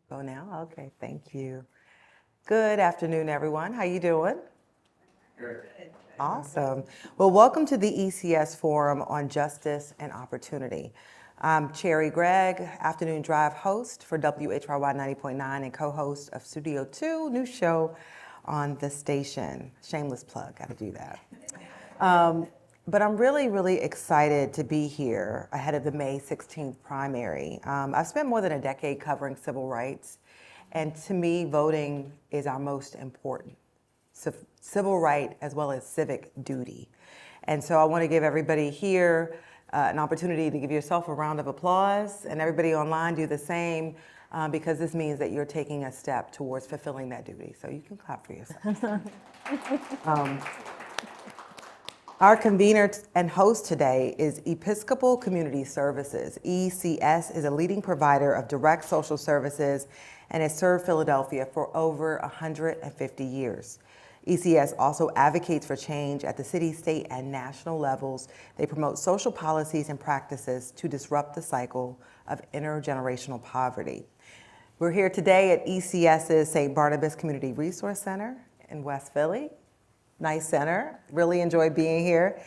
Go now? Okay, thank you. Good afternoon, everyone. How you doing? Good. Awesome. Well, welcome to the ECS Forum on Justice and Opportunity. I'm Cherry Gregg, afternoon drive host for WHRY 90.9 and co-host of Studio 2, new show on the station. Shameless plug, gotta do that. But I'm really excited to be here ahead of the May 16th primary. I've spent more than a decade covering civil rights, and to me, voting is our most important civil right as well as civic duty. And so I want to give everybody here an opportunity to give yourself a round of applause, and everybody online do the same, because this means that you're taking a step towards fulfilling that duty. So you can clap for yourself. Our convener and host today is Episcopal Community Services. ECS is a leading provider of direct social services and has served Philadelphia for over 150 years. ECS also advocates for change at the city, state, and national levels. They promote social policies and practices to disrupt the cycle of intergenerational poverty. We're here today at ECS's St. Barnabas Community Resource Center in West Philly. Nice center, really enjoy being here.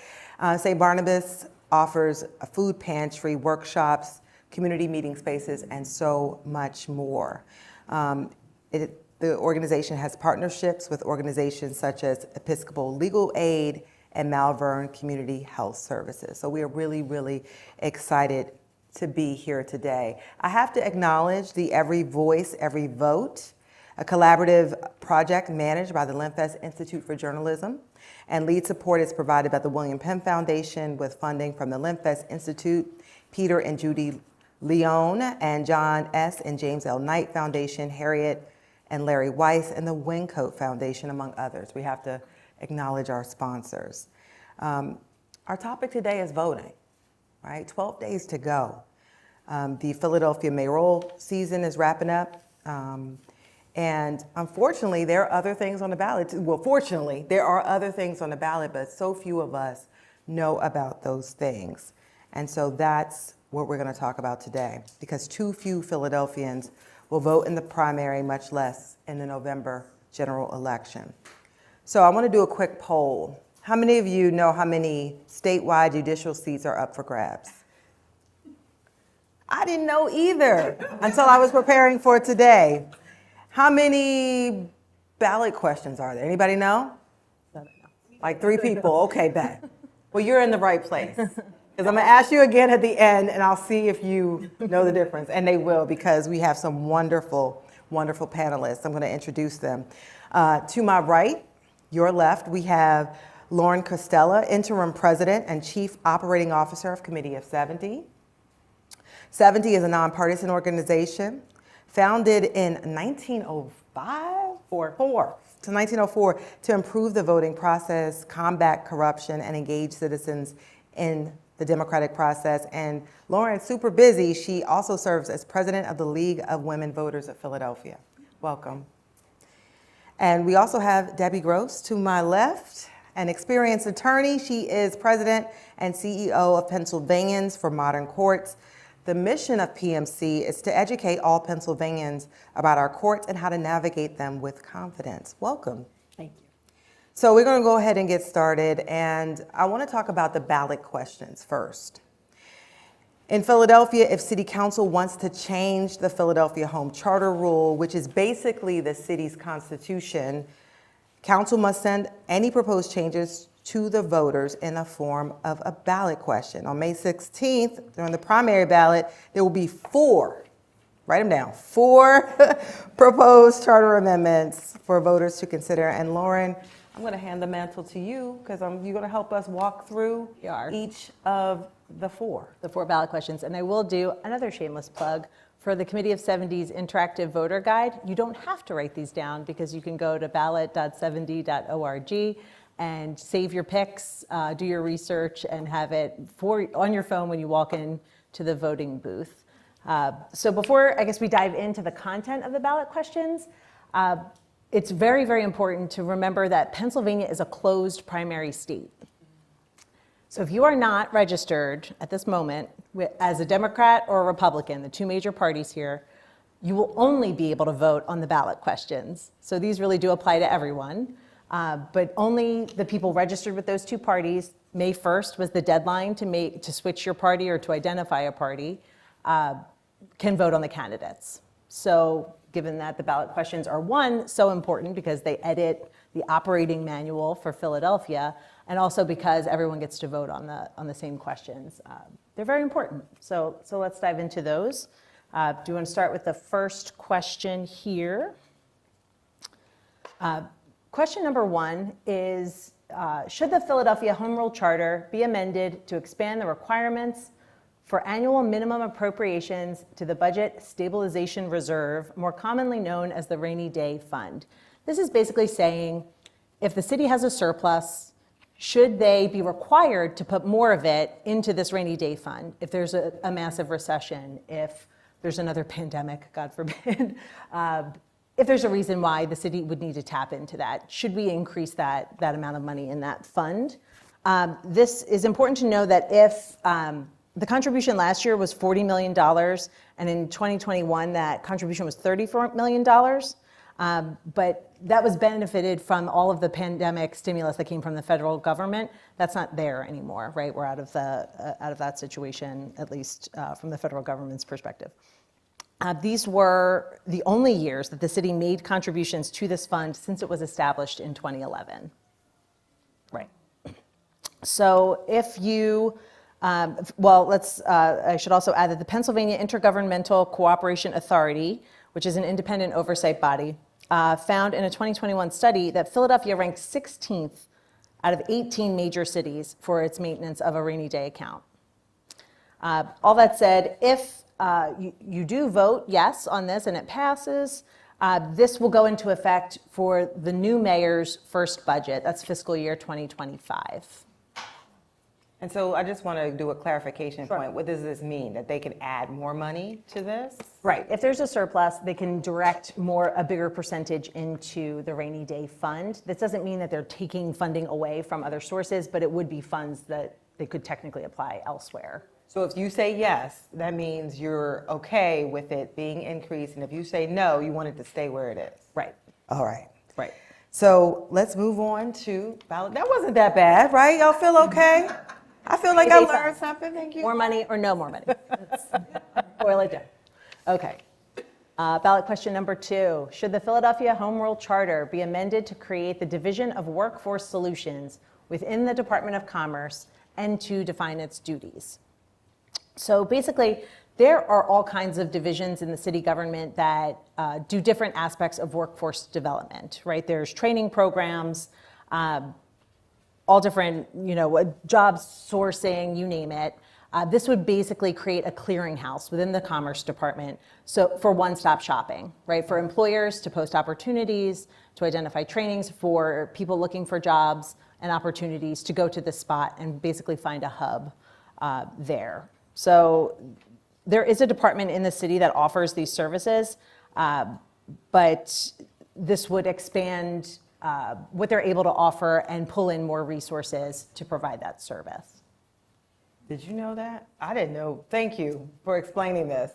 St. Barnabas offers a food pantry, workshops, community meeting spaces, and so much more. The organization has partnerships with organizations such as Episcopal Legal Aid and Malvern Community Health Services. So we are really excited to be here today. I have to acknowledge the Every Voice, Every Vote, a collaborative project managed by the Limfest Institute for Journalism, and lead support is provided by the William Penn Foundation with funding from the Limfest Institute, Peter and Judy Leone, and John S. and James L. Knight Foundation, Harriet and Larry Weiss, and the Wincoat Foundation, among others. We have to acknowledge our sponsors. Our topic today is voting, right? 12 days to go. The Philadelphia mayoral season is wrapping up. And unfortunately, there are other things on the ballot. Well, fortunately, there are other things on the ballot, but so few of us know about those things. And so that's what we're going to talk about today, because too few Philadelphians will vote in the primary, much less in the November general election. So I want to do a quick poll. How many of you know how many statewide judicial seats are up for grabs? I didn't know either until I was preparing for today. How many ballot questions are there? Anybody know? Like 3 people. Okay, bet. Well, you're in the right place. Because I'm going to ask you again at the end, and I'll see if you know the difference. And they will, because we have some wonderful panelists. I'm going to introduce them. To my right, your left, we have Lauren Costella, Interim President and Chief Operating Officer of Committee of 70. 70 is a nonpartisan organization founded in 1904 to improve the voting process, combat corruption, and engage citizens in the democratic process. And Lauren's super busy. She also serves as president of the League of Women Voters of Philadelphia. Welcome. And we also have Debbie Gross to my left, an experienced attorney. She is president and CEO of Pennsylvanians for Modern Courts. The mission of PMC is to educate all Pennsylvanians about our courts and how to navigate them with confidence. Welcome. Thank you. So we're going to go ahead and get started, and I want to talk about the ballot questions first. In Philadelphia, if City Council wants to change the Philadelphia Home Charter Rule, which is basically the city's constitution, Council must send any proposed changes to the voters in the form of a ballot question. On May 16th, during the primary ballot, there will be 4, write them down, 4 proposed charter amendments for voters to consider. And Lauren, I'm going to hand the mantle to you, because you're going to help us walk through each of the 4. The 4 ballot questions. And I will do another shameless plug for the Committee of 70's interactive voter guide. You don't have to write these down, because you can go to ballot.70.org and save your picks, do your research, and have it on your phone when you walk in to the voting booth. So before, I guess, we dive into the content of the ballot questions, it's very important to remember that Pennsylvania is a closed primary state. So if you are not registered at this moment as a Democrat or a Republican, the 2 major parties here, you will only be able to vote on the ballot questions. So these really do apply to everyone, but only the people registered with those two parties. May 1st was the deadline to switch your party or to identify a party, can vote on the candidates. So given that the ballot questions are, one, so important because they edit the operating manual for Philadelphia, and also because everyone gets to vote on the same questions. They're very important. So let's dive into those. Do you want to start with the first question here? Question number 1 is, should the Philadelphia Home Rule Charter be amended to expand the requirements for annual minimum appropriations to the Budget Stabilization Reserve, more commonly known as the Rainy Day Fund? This is basically saying if the city has a surplus, should they be required to put more of it into this rainy day fund if there's a massive recession, if there's another pandemic, God forbid, if there's a reason why the city would need to tap into that? Should we increase that amount of money in that fund? This is important to know that if the contribution last year was $40 million, and in 2021 that contribution was $34 million, but that was benefited from all of the pandemic stimulus that came from the federal government. That's not there anymore, right? We're out of that situation, at least from the federal government's perspective. These were the only years that the city made contributions to this fund since it was established in 2011. Right. So if you, I should also add that the Pennsylvania Intergovernmental Cooperation Authority, which is an independent oversight body, found in a 2021 study that Philadelphia ranked 16th out of 18 major cities for its maintenance of a rainy day account. All that said, if you do vote yes on this and it passes, this will go into effect for the new mayor's first budget. That's fiscal year 2025. And so I just want to do a clarification Sure. point. What does this mean? That they can add more money to this? Right. If there's a surplus, they can direct a bigger percentage into the rainy day fund. This doesn't mean that they're taking funding away from other sources, but it would be funds that they could technically apply elsewhere. So if you say yes, that means you're okay with it being increased. And if you say no, you want it to stay where it is. Right. All right. Right. So let's move on to ballot. That wasn't that bad, right? Y'all feel okay? I feel like I learned something. Thank you. More money or no more money? Boil it down. Okay. Ballot question number 2. Should the Philadelphia Home Rule Charter be amended to create the Division of Workforce Solutions within the Department of Commerce and to define its duties? So basically, there are all kinds of divisions in the city government that do different aspects of workforce development, right? There's training programs, all different, jobs sourcing, you name it. This would basically create a clearinghouse within the Commerce Department, so for one-stop shopping, right? For employers to post opportunities, to identify trainings for people looking for jobs and opportunities to go to this spot and basically find a hub there. So there is a department in the city that offers these services, but this would expand what they're able to offer and pull in more resources to provide that service. Did you know that? I didn't know. Thank you for explaining this.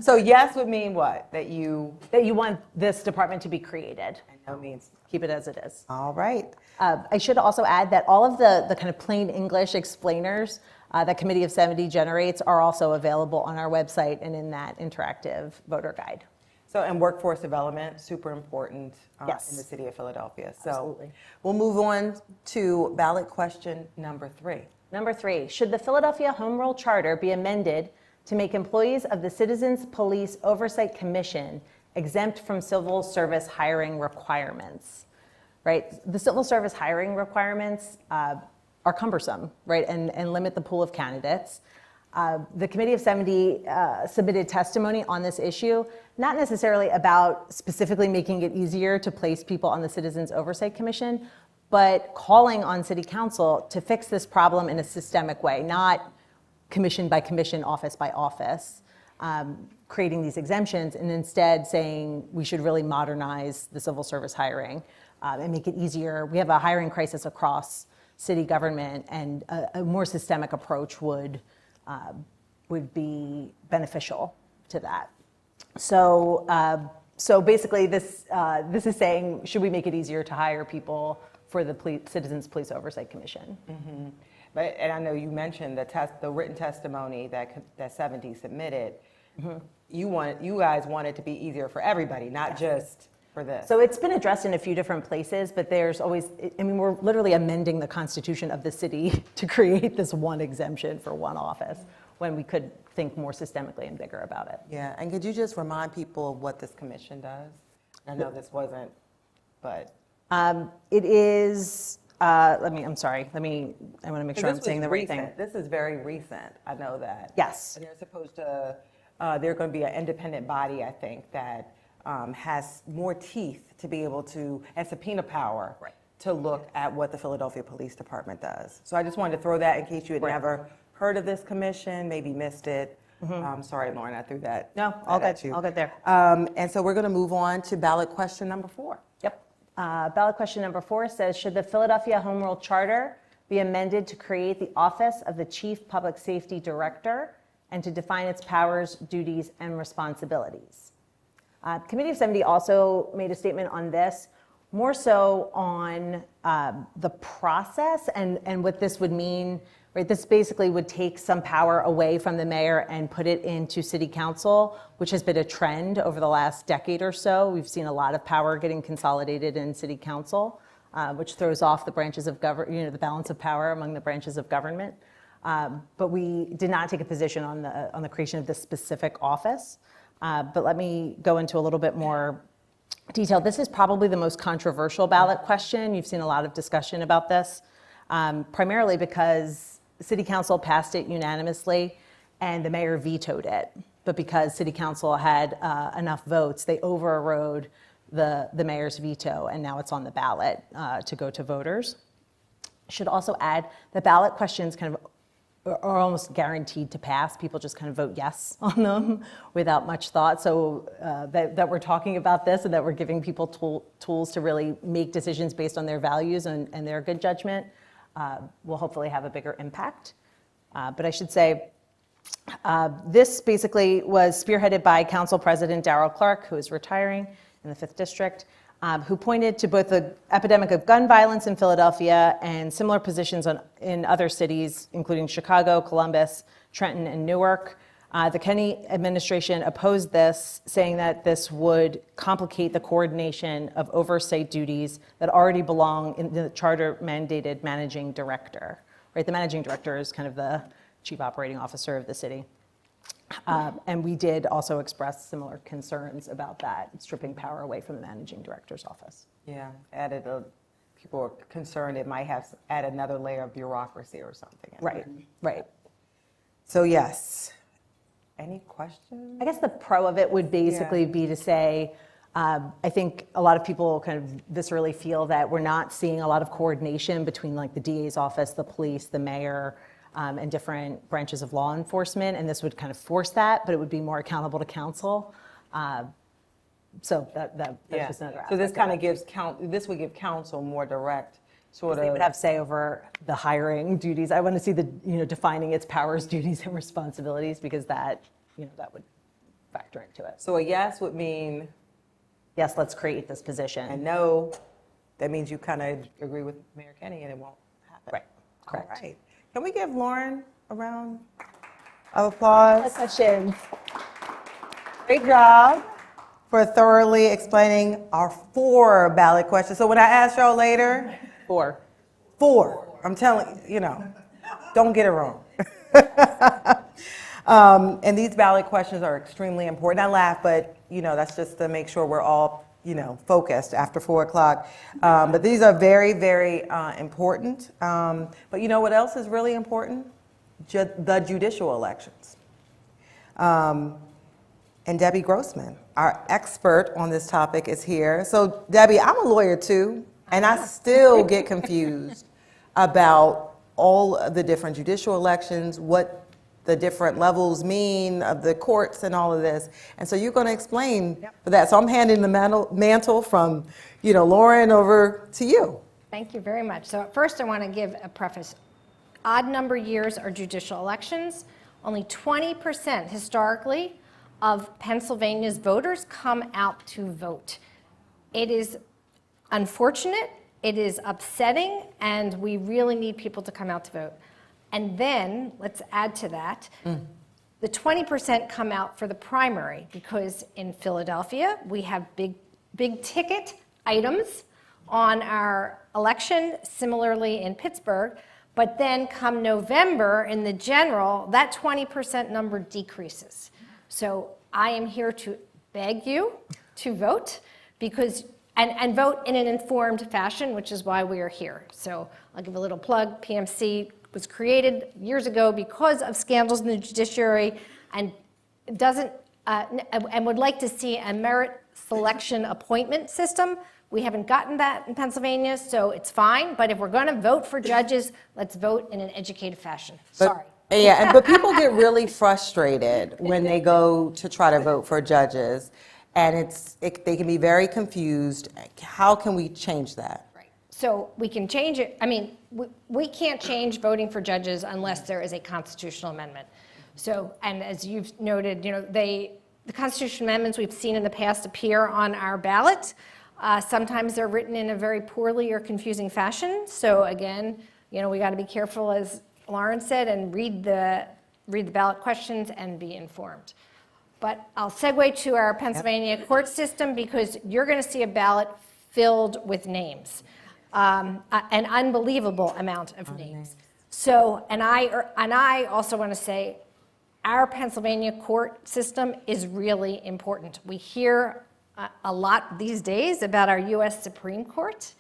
So yes would mean what? That you want this department to be created. And no means Keep it as it is. all right. I should also add that all of the kind of plain English explainers that Committee of 70 generates are also available on our website and in that interactive voter guide. So, and workforce development, super important Yes. in the city of Philadelphia. So Absolutely. we'll move on to ballot question number 3. Number 3, should the Philadelphia Home Rule Charter be amended to make employees of the Citizens Police Oversight Commission exempt from civil service hiring requirements? Right? The civil service hiring requirements are cumbersome, right, and limit the pool of candidates. The Committee of 70 submitted testimony on this issue, not necessarily about specifically making it easier to place people on the Citizens Oversight Commission, but calling on City Council to fix this problem in a systemic way, not commission by commission, office by office, creating these exemptions, and instead saying we should really modernize the civil service hiring and make it easier. We have a hiring crisis across city government, and a more systemic approach would be beneficial to that. So basically, this is saying, should we make it easier to hire people for the Citizens Police Oversight Commission? Mm-hmm. And I know you mentioned the written testimony that 70 submitted. Mm-hmm. You guys want it to be easier for everybody, not just for this. So it's been addressed in a few different places, but there's always, I mean, we're literally amending the constitution of the city to create this one exemption for one office when we could think more systemically and bigger about it. Yeah, and could you just remind people of what this commission does? I know this wasn't, but. It is, I want to make sure I'm saying the right thing. This is very recent, I know that. Yes. And they're supposed to, they're going to be an independent body, I think, that has more teeth to be able to, and subpoena power, right, to look at what the Philadelphia Police Department does. So I just wanted to throw that in case you had never heard of this commission, maybe missed it. Mm-hmm. Sorry, Lauren, I threw that. No, all good. All good there. And so we're going to move on to ballot question number 4. Yep. Ballot question number 4 says, should the Philadelphia Home Rule Charter be amended to create the office of the Chief Public Safety Director and to define its powers, duties, and responsibilities? Committee of 70 also made a statement on this, more so on the process and what this would mean. Right, this basically would take some power away from the mayor and put it into city council, which has been a trend over the last decade or so. We've seen a lot of power getting consolidated in city council, which throws off the branches of government, the balance of power among the branches of government. But we did not take a position on the creation of this specific office. But let me go into a little bit more detail. This is probably the most controversial ballot question. You've seen a lot of discussion about this, primarily because City Council passed it unanimously and the mayor vetoed it. But because City Council had enough votes, they overrode the mayor's veto, and now it's on the ballot to go to voters. Should also add the ballot questions kind of are almost guaranteed to pass. People just kind of vote yes on them without much thought. So that we're talking about this and that we're giving people tools to really make decisions based on their values and their good judgment will hopefully have a bigger impact. But I should say, this basically was spearheaded by Council President Darrell Clark, who is retiring in the 5th District, who pointed to both the epidemic of gun violence in Philadelphia and similar positions in other cities, including Chicago, Columbus, Trenton, and Newark. The Kenney administration opposed this, saying that this would complicate the coordination of oversight duties that already belong in the charter-mandated managing director. Right, the managing director is kind of the chief operating officer of the city. And we did also express similar concerns about that, stripping power away from the managing director's office. Yeah, people are concerned it might have added another layer of bureaucracy or something. Right, right. So yes. Any questions? I guess the pro of it would basically be to say, I think a lot of people kind of viscerally feel that we're not seeing a lot of coordination between like the DA's office, the police, the mayor, and different branches of law enforcement, and this would kind of force that, but it would be more accountable to council. So that's just another aspect. So this kind of gives this would give council more direct sort of. They would have say over the hiring duties. I want to see the defining its powers, duties, and responsibilities, because that that would factor into it. So a yes would mean yes, let's create this position. And no, that means you kind of agree with Mayor Kenney and it won't happen. Right. Correct. All right. Can we give Lauren a round of applause? Questions. Great job for thoroughly explaining our 4 ballot questions. So when I ask y'all later, 4. I'm telling you, don't get it wrong. And these ballot questions are extremely important. I laugh, but that's just to make sure we're all focused after 4 o'clock. But these are very, very important. But you know what else is really important? The judicial elections. And Debbie Grossman, our expert on this topic, is here. So Debbie, I'm a lawyer too, and I still get confused about all of the different judicial elections, what the different levels mean of the courts and all of this. And so you're going to explain for that. So I'm handing the mantle from, Lauren over to you. Thank you very much. So first I want to give a preface. Odd number years are judicial elections. Only 20% historically of Pennsylvania's voters come out to vote. It is unfortunate, it is upsetting, and we really need people to come out to vote. And then, let's add to that, the 20% come out for the primary, because in Philadelphia, we have big ticket items on our election, similarly in Pittsburgh, but then come November in the general, that 20% number decreases. So I am here to beg you to vote, because and vote in an informed fashion, which is why we are here. So I'll give a little plug. PMC was created years ago because of scandals in the judiciary, and would like to see a merit selection appointment system. We haven't gotten that in Pennsylvania, so it's fine. But if we're going to vote for judges, let's vote in an educated fashion. Sorry. Yeah, but people get really frustrated when they go to try to vote for judges, and they can be very confused. How can we change that? Right. So we can change it. I mean, we can't change voting for judges unless there is a constitutional amendment. So, and as you've noted, the constitutional amendments we've seen in the past appear on our ballot. Sometimes they're written in a very poorly or confusing fashion. So again, we got to be careful, as Lauren said, and read the ballot questions and be informed. But I'll segue to our Pennsylvania court system, because you're going to see a ballot filled with names, an unbelievable amount of names. So, and I also want to say, our Pennsylvania court system is really important. We hear a lot these days about our U.S. Supreme Court,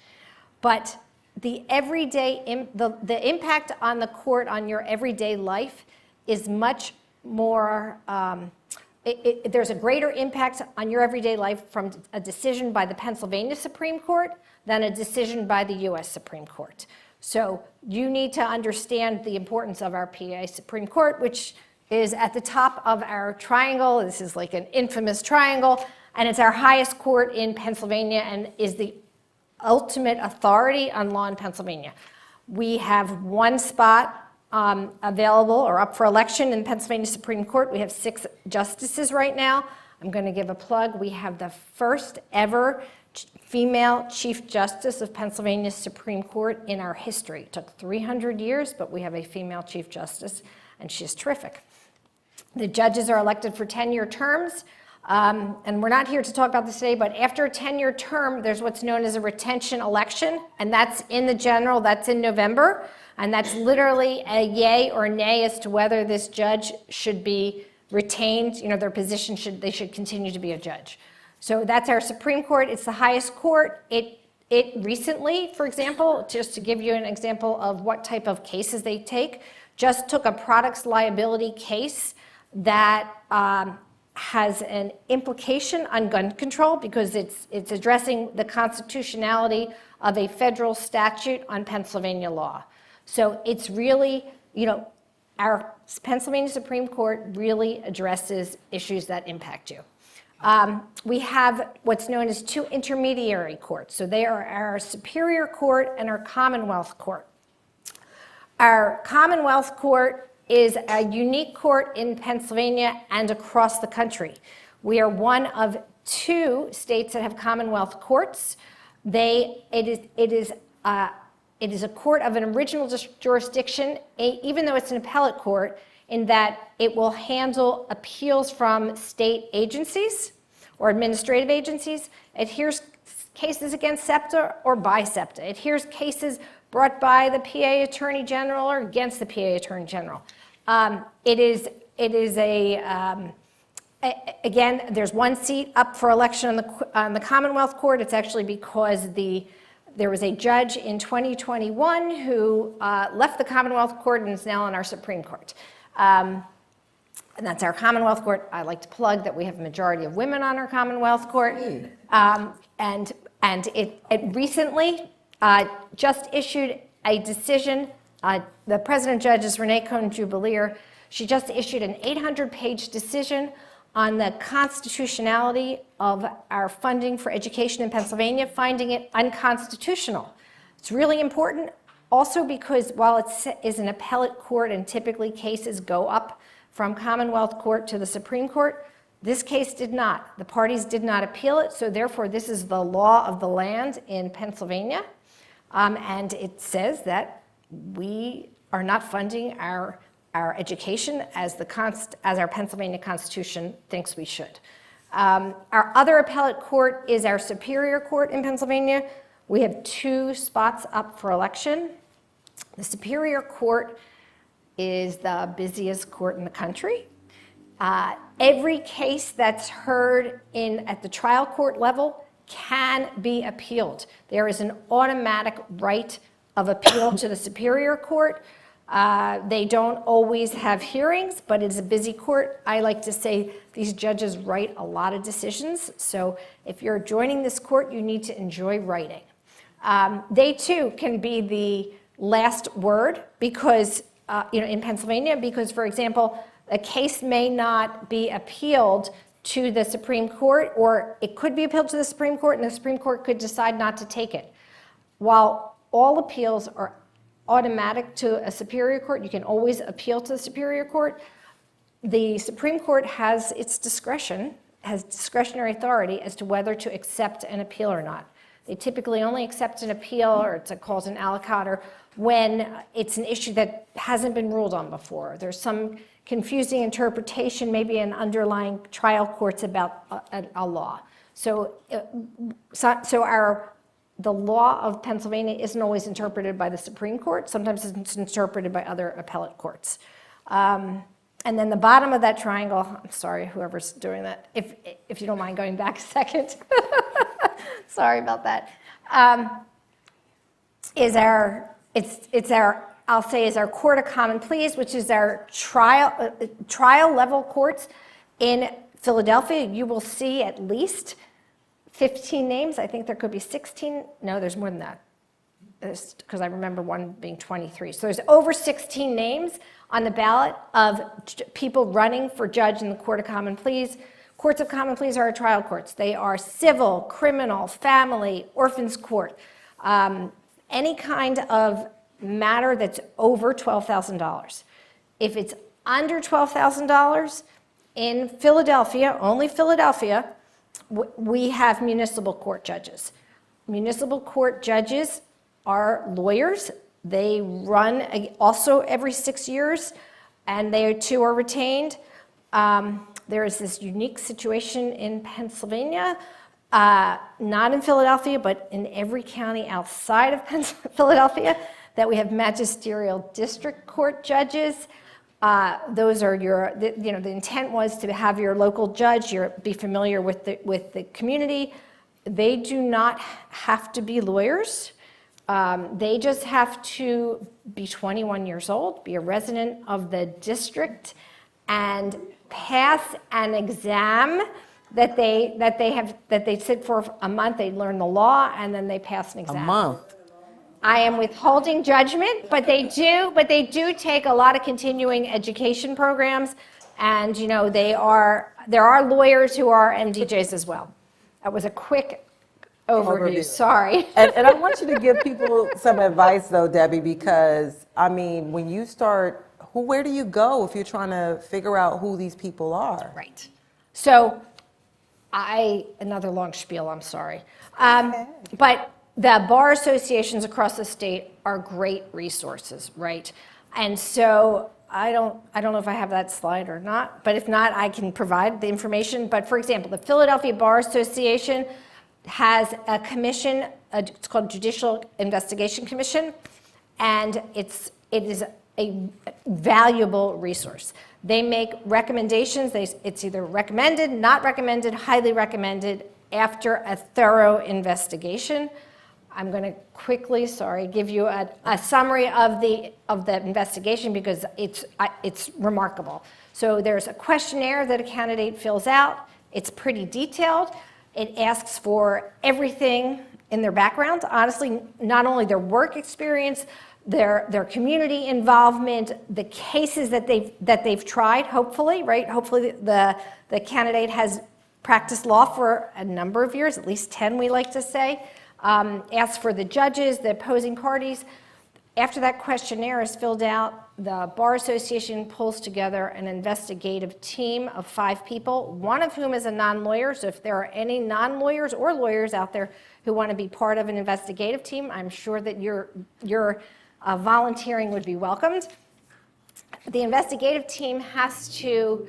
but the everyday, the impact on the court on your everyday life is much more, there's a greater impact on your everyday life from a decision by the Pennsylvania Supreme Court than a decision by the U.S. Supreme Court. So you need to understand the importance of our PA Supreme Court, which is at the top of our triangle. This is like an infamous triangle, and it's our highest court in Pennsylvania and is the ultimate authority on law in Pennsylvania. We have one spot available or up for election in Pennsylvania Supreme Court. We have 6 justices right now. I'm going to give a plug. We have the first ever female Chief Justice of Pennsylvania Supreme Court in our history. It took 300 years, but we have a female Chief Justice, and she's terrific. The judges are elected for 10-year terms. And we're not here to talk about this today, but after a 10-year term, there's what's known as a retention election, and that's in the general, that's in November, and that's literally a yay or nay as to whether this judge should be retained, their position, they should continue to be a judge. So that's our Supreme Court. It's the highest court. It recently, for example, just to give you an example of what type of cases they take, just took a products liability case that has an implication on gun control, because it's addressing the constitutionality of a federal statute on Pennsylvania law. So it's really, our Pennsylvania Supreme Court really addresses issues that impact you. We have what's known as 2 intermediary courts. So they are our Superior Court and our Commonwealth Court. Our Commonwealth Court is a unique court in Pennsylvania and across the country. We are one of 2 states that have Commonwealth courts. It is a court of an original jurisdiction, even though it's an appellate court, in that it will handle appeals from state agencies or administrative agencies. It hears cases against SEPTA or by SEPTA. It hears cases brought by the PA Attorney General or against the PA Attorney General. Again, there's 1 seat up for election on the Commonwealth Court. It's actually because there was a judge in 2021 who left the Commonwealth Court and is now on our Supreme Court. And that's our Commonwealth Court. I like to plug that we have a majority of women on our Commonwealth Court. And it recently just issued a decision. The president judge is Renee Cohn-Jubileer. She just issued an 800-page decision on the constitutionality of our funding for education in Pennsylvania, finding it unconstitutional. It's really important also because while it is an appellate court and typically cases go up from Commonwealth Court to the Supreme Court, This case did not. The parties did not appeal it, so therefore this is the law of the land in Pennsylvania. And it says that we are not funding our education as our Pennsylvania Constitution thinks we should. Our other appellate court is our Superior Court in Pennsylvania. We have 2 spots up for election. The Superior Court is the busiest court in the country. Every case that's heard at the trial court level can be appealed. There is an automatic right of appeal to the Superior Court. They don't always have hearings, but it's a busy court. I like to say these judges write a lot of decisions, so if you're joining this court, you need to enjoy writing. They too can be the last word because, in Pennsylvania, because, for example, a case may not be appealed to the Supreme Court, or it could be appealed to the Supreme Court, and the Supreme Court could decide not to take it. While all appeals are automatic to a Superior Court, you can always appeal to the Superior Court, the Supreme Court has its discretion, has discretionary authority as to whether to accept an appeal or not. They typically only accept an appeal, or it's called an aliquotter, when it's an issue that hasn't been ruled on before. There's some confusing interpretation, maybe in underlying trial courts about a law. So the law of Pennsylvania isn't always interpreted by the Supreme Court. Sometimes it's interpreted by other appellate courts. And then the bottom of that triangle, I'm sorry, whoever's doing that, if you don't mind going back a second. Sorry about that. Is our Court of Common Pleas, which is our trial level courts in Philadelphia. You will see at least 15 names. I think there could be 16. No, there's more than that. Because I remember one being 23. So there's over 16 names on the ballot of people running for judge in the Court of Common Pleas. Courts of Common Pleas are our trial courts. They are civil, criminal, family, orphans court. Any kind of matter that's over $12,000. If it's under $12,000, in Philadelphia, only Philadelphia, we have municipal court judges. Municipal court judges are lawyers. They run also every 6 years, and they too are retained. There is this unique situation in Pennsylvania, not in Philadelphia, but in every county outside of Philadelphia, that we have magisterial district court judges. Those are the intent was to have your local judge, be familiar with the community. They do not have to be lawyers. They just have to be 21 years old, be a resident of the district, and pass an exam that they sit for a month. They learn the law, and then they pass an exam. A month. I am withholding judgment, but they do take a lot of continuing education programs, and there are lawyers who are MDJs as well. That was a quick overview. Sorry. And I want you to give people some advice though, Debbie, because when you start, where do you go if you're trying to figure out who these people are? Right. So another long spiel, I'm sorry. But the bar associations across the state are great resources, right? And so I don't know if I have that slide or not, but if not, I can provide the information. But for example, the Philadelphia Bar Association has a commission, it's called Judicial Investigation Commission, and it is a valuable resource. They make recommendations. It's either recommended, not recommended, highly recommended after a thorough investigation. I'm going to quickly, give you a summary of the investigation because it's remarkable. So there's a questionnaire that a candidate fills out. It's pretty detailed. It asks for everything in their background. Honestly, not only their work experience, their community involvement, the cases that they've tried. Hopefully, right? Hopefully, the candidate has practiced law for a number of years, at least 10, we like to say. Asks for the judges, the opposing parties. After that questionnaire is filled out, the Bar Association pulls together an investigative team of 5 people, one of whom is a non-lawyer. So if there are any non-lawyers or lawyers out there who want to be part of an investigative team, I'm sure that your volunteering would be welcomed. The investigative team has to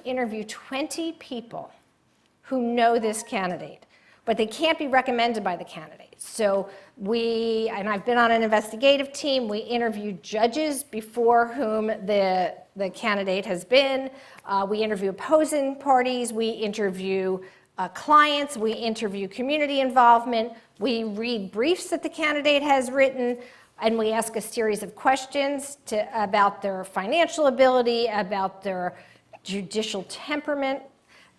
interview 20 people who know this candidate, but they can't be recommended by the candidate. So and I've been on an investigative team, we interview judges before whom the candidate has been. We interview opposing parties, we interview clients, we interview community involvement, we read briefs that the candidate has written, and we ask a series of questions about their financial ability, about their judicial temperament,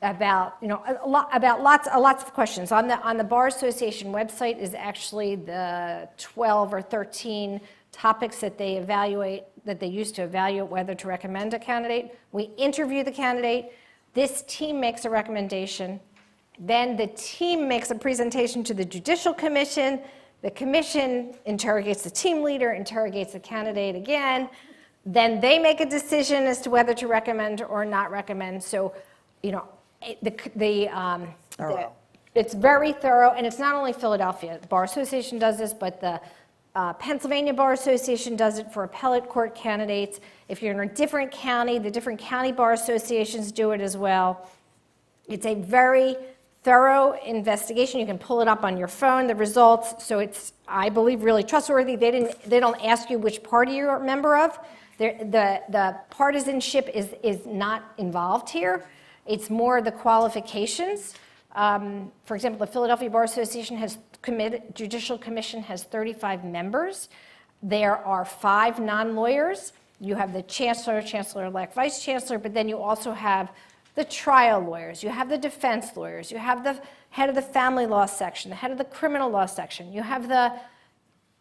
about lots of questions. On the Bar Association website is actually the 12 or 13 topics that they use to evaluate whether to recommend a candidate. We interview the candidate. This team makes a recommendation. Then the team makes a presentation to the Judicial Commission. The commission interrogates the team leader, interrogates the candidate again. Then they make a decision as to whether to recommend or not recommend. So, it's very thorough, and it's not only Philadelphia. The Bar Association does this, but the Pennsylvania Bar Association does it for appellate court candidates. If you're in a different county, the different county bar associations do it as well. It's a very thorough investigation. You can pull it up on your phone, the results. So it's, I believe, really trustworthy. They don't ask you which party you're a member of. The partisanship is not involved here. It's more the qualifications. For example, the Philadelphia Bar Association Judicial Commission has 35 members. There are 5 non-lawyers. You have the chancellor, chancellor-elect, vice chancellor, but then you also have the trial lawyers. You have the defense lawyers. You have the head of the family law section, the head of the criminal law section. You have the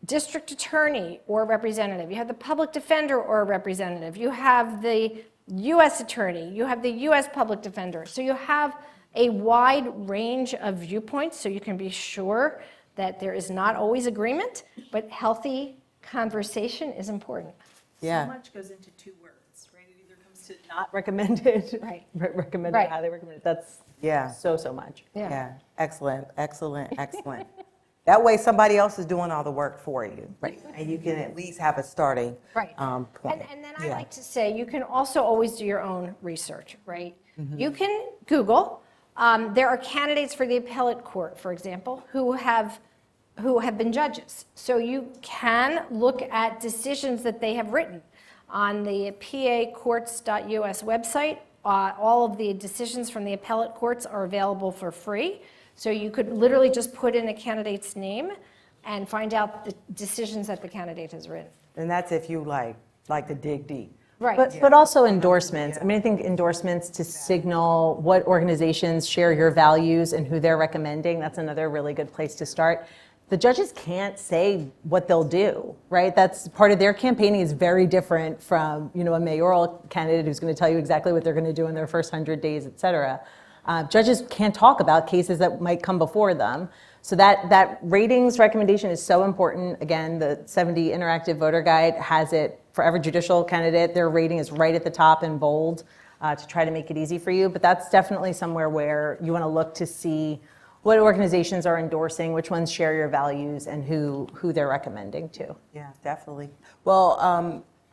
district attorney or representative. You have the public defender or representative. You have the U.S. attorney, you have the U.S. public defender. So you have a wide range of viewpoints, so you can be sure that there is not always agreement, but healthy conversation is important. Yeah. So much goes into 2 words, right? It either comes to not recommended, Right. recommended, Right. highly recommended. That's so much. Yeah. Excellent. That way somebody else is doing all the work for you. Right. And you can at least have a starting Right. point. And then I like to say, you can also always do your own research, right? You can Google. There are candidates for the appellate court, for example, who have been judges. So you can look at decisions that they have written. On the pacourts.us website, all of the decisions from the appellate courts are available for free. So you could literally just put in a candidate's name and find out the decisions that the candidate has written. And that's if you like to dig deep. Right. But also endorsements. I mean, I think endorsements to signal what organizations share your values and who they're recommending, that's another really good place to start. The judges can't say what they'll do, right? That's part of their campaigning is very different from, a mayoral candidate who's going to tell you exactly what they're going to do in their first 100 days, et cetera. Judges can't talk about cases that might come before them. So that ratings recommendation is so important. Again, the 70 Interactive Voter Guide has it for every judicial candidate. Their rating is right at the top in bold to try to make it easy for you. But that's definitely somewhere where you want to look to see what organizations are endorsing, which ones share your values, and who they're recommending to. Yeah, definitely. Well,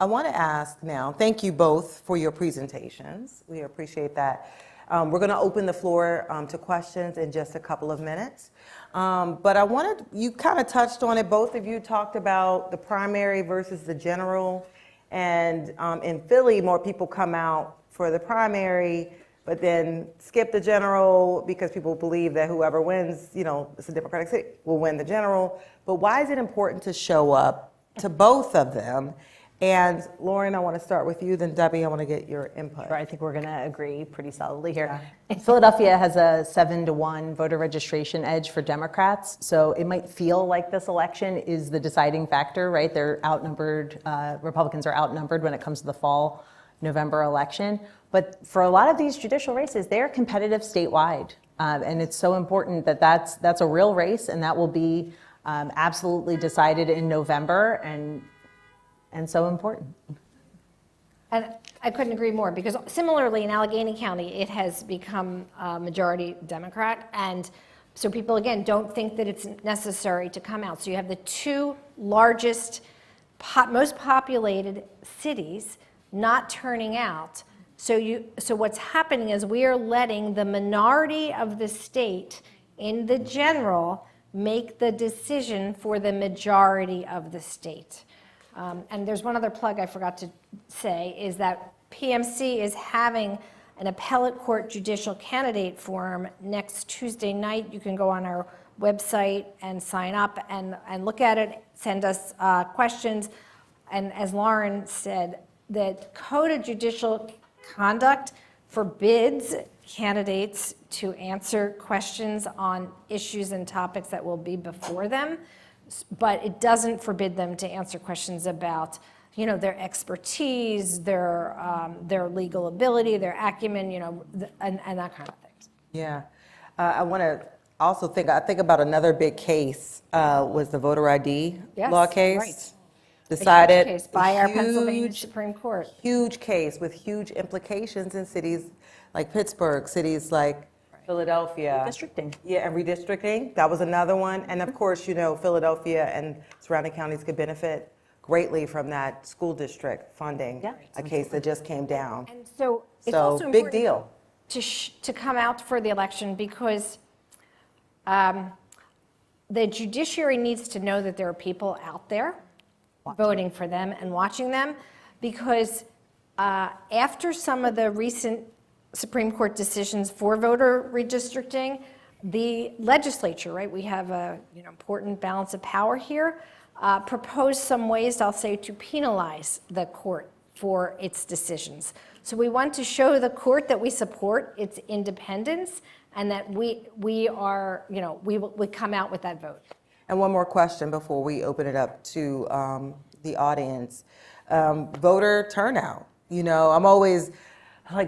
I want to ask now, thank you both for your presentations. We appreciate that. We're going to open the floor to questions in just a couple of minutes. But you kind of touched on it, both of you talked about the primary versus the general. And in Philly, more people come out for the primary, but then skip the general because people believe that whoever wins, it's a Democratic city, will win the general. But why is it important to show up to both of them? And Lauren, I want to start with you, then Debbie, I want to get your input. I think we're going to agree pretty solidly here. Yeah. Philadelphia has a 7-to-1 voter registration edge for Democrats, so it might feel like this election is the deciding factor, right? They're outnumbered, Republicans are outnumbered when it comes to the fall November election. But for a lot of these judicial races, they're competitive statewide. And it's so important that that's a real race, and that will be absolutely decided in November and so important. And I couldn't agree more, because similarly in Allegheny County, it has become majority Democrat. And so people, again, don't think that it's necessary to come out. So you have the two largest, most populated cities not turning out. So what's happening is we are letting the minority of the state in the general make the decision for the majority of the state. And there's one other plug I forgot to say, is that PMC is having an appellate court judicial candidate forum next Tuesday night. You can go on our website and sign up and look at it, send us questions. And as Lauren said, the Code of Judicial Conduct forbids candidates to answer questions on issues and topics that will be before them, but it doesn't forbid them to answer questions about, their expertise, their legal ability, their acumen, and that kind of thing. Yeah. I want to also think about another big case was the voter ID law case. Right. Decided A huge case by our Pennsylvania Supreme Court. Huge case with huge implications in cities like Pittsburgh, cities like Philadelphia. Redistricting. Yeah, and redistricting. That was another one. And of course, Philadelphia and surrounding counties could benefit greatly from that school district funding, a case that just came down. And so it's So, also big important deal. to come out for the election, because the judiciary needs to know that there are people out there voting for them and watching them, because after some of the recent Supreme Court decisions for voter redistricting, the legislature, right, we have a important balance of power here, proposed some ways, I'll say, to penalize the court for its decisions. So we want to show the court that we support its independence and that we are, we come out with that vote. And one more question before we open it up to the audience. Voter turnout. I'm always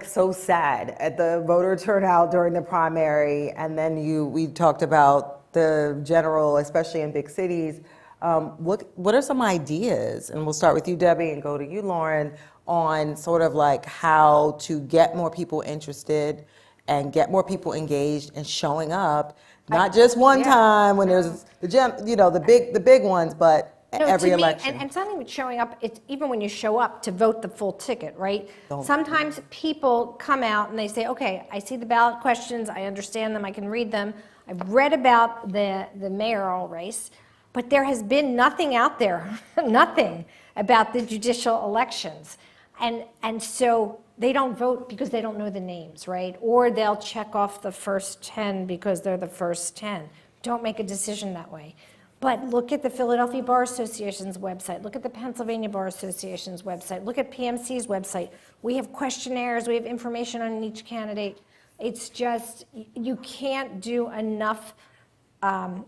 so sad at the voter turnout during the primary, and then we talked about the general, especially in big cities. What are some ideas, and we'll start with you, Debbie, and go to you, Lauren, on sort of how to get more people interested and get more people engaged and showing up, not just one time when there's the big ones, but every election. And it's not even showing up, it's even when you show up to vote the full ticket, right? Sometimes people come out and they say, okay, I see the ballot questions, I understand them, I can read them, I've read about the mayoral race, but there has been nothing out there, nothing about the judicial elections. And so they don't vote because they don't know the names, right? Or they'll check off the first 10 because they're the first 10. Don't make a decision that way. But look at the Philadelphia Bar Association's website. Look at the Pennsylvania Bar Association's website. Look at PMC's website. We have questionnaires. We have information on each candidate. It's just, you can't do enough